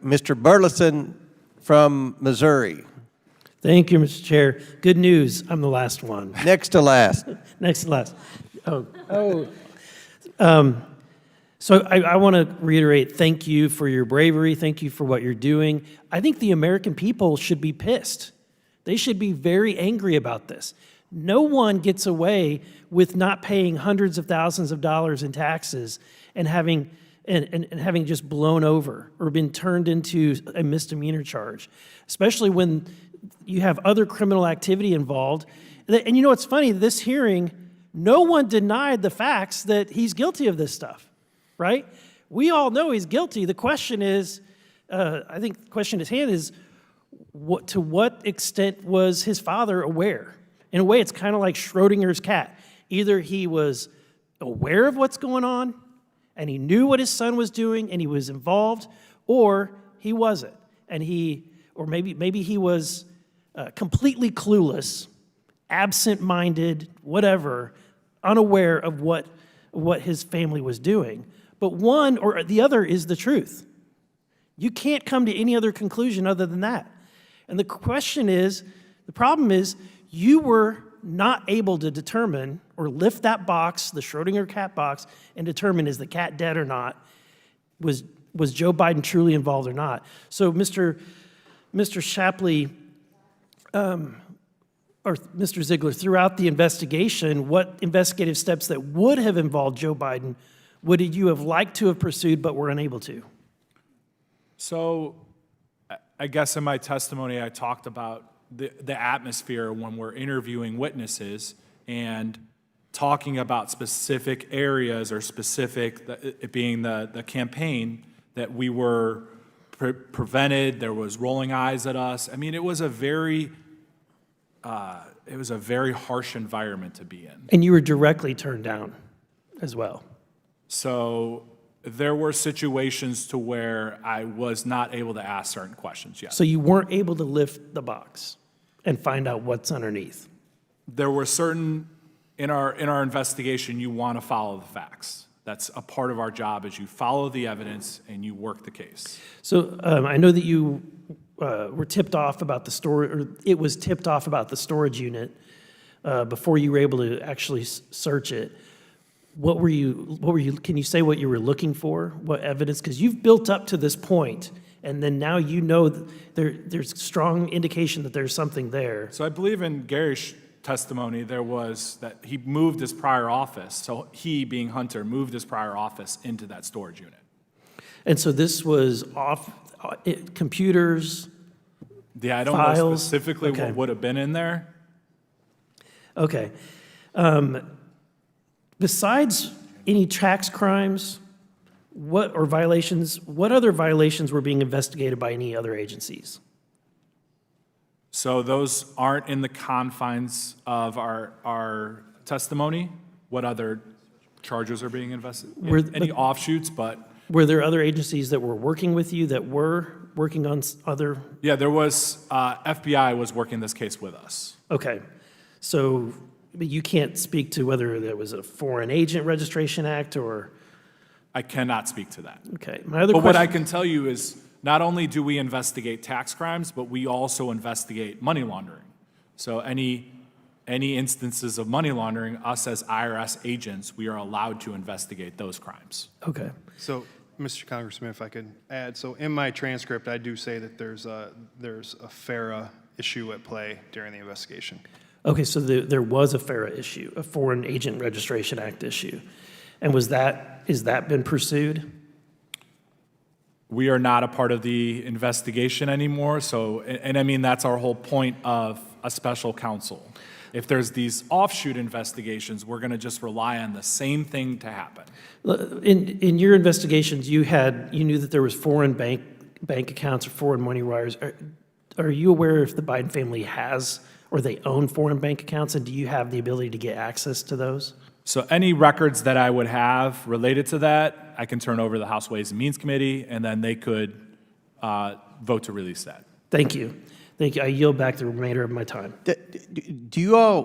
Mr. Burlison from Missouri. Thank you, Mr. Chair. Good news, I'm the last one. Next to last. Next to last. So I want to reiterate, thank you for your bravery. Thank you for what you're doing. I think the American people should be pissed. They should be very angry about this. No one gets away with not paying hundreds of thousands of dollars in taxes and having just blown over or been turned into a misdemeanor charge, especially when you have other criminal activity involved. And you know what's funny? This hearing, no one denied the facts that he's guilty of this stuff, right? We all know he's guilty. The question is, I think the question at hand is, to what extent was his father aware? In a way, it's kind of like Schrodinger's cat. Either he was aware of what's going on, and he knew what his son was doing, and he was involved, or he wasn't, or maybe he was completely clueless, absent-minded, whatever, unaware of what his family was doing. But one or the other is the truth. You can't come to any other conclusion other than that. And the problem is, you were not able to determine or lift that box, the Schrodinger cat box, and determine, is the cat dead or not? Was Joe Biden truly involved or not? So Mr. Shapley, or Mr. Ziegler, throughout the investigation, what investigative steps that would have involved Joe Biden would you have liked to have pursued but were unable to? So I guess in my testimony, I talked about the atmosphere when we're interviewing witnesses and talking about specific areas or specific, it being the campaign, that we were prevented, there was rolling eyes at us. I mean, it was a very harsh environment to be in. And you were directly turned down as well. So there were situations to where I was not able to ask certain questions, yes. So you weren't able to lift the box and find out what's underneath. There were certain, in our investigation, you want to follow the facts. That's a part of our job, is you follow the evidence and you work the case. So I know that you were tipped off about the storage, or it was tipped off about the storage unit before you were able to actually search it. What were you, can you say what you were looking for? What evidence? Because you've built up to this point, and then now you know there's strong indication that there's something there. So I believe in Gary's testimony, there was that he moved his prior office. So he, being Hunter, moved his prior office into that storage unit. And so this was off computers, Yeah, I don't files? know specifically Okay. what would have been in there. Okay. Besides any tax crimes, what other violations were being investigated by any other agencies? So those aren't in the confines of our testimony. What other charges are being investigated? Any offshoots, but... Were there other agencies that were working with you that were working on other? Yeah, there was, FBI was working this case with us. Okay. So you can't speak to whether there was a Foreign Agent Registration Act or? I cannot speak to that. Okay. My other But question. what I can tell you is, not only do we investigate tax crimes, but we also investigate money laundering. So any instances of money laundering, us as IRS agents, we are allowed to investigate those crimes. Okay. So, Mr. Congressman, if I could add, so in my transcript, I do say that there's a FARA issue at play during the investigation. Okay, so there was a FARA issue, a Foreign Agent Registration Act issue. And has that been pursued? We are not a part of the investigation anymore, so, and I mean, that's our whole point of a special counsel. If there's these offshoot investigations, we're gonna just rely on the same thing to happen. In your investigations, you knew that there was foreign bank accounts or foreign money wires. Are you aware if the Biden family has or they own foreign bank accounts, and do you have the ability to get access to those? So any records that I would have related to that, I can turn over to the House Ways and Means Committee, and then they could vote to release that. Thank you. Thank you. I yield back the remainder of my time. Do you all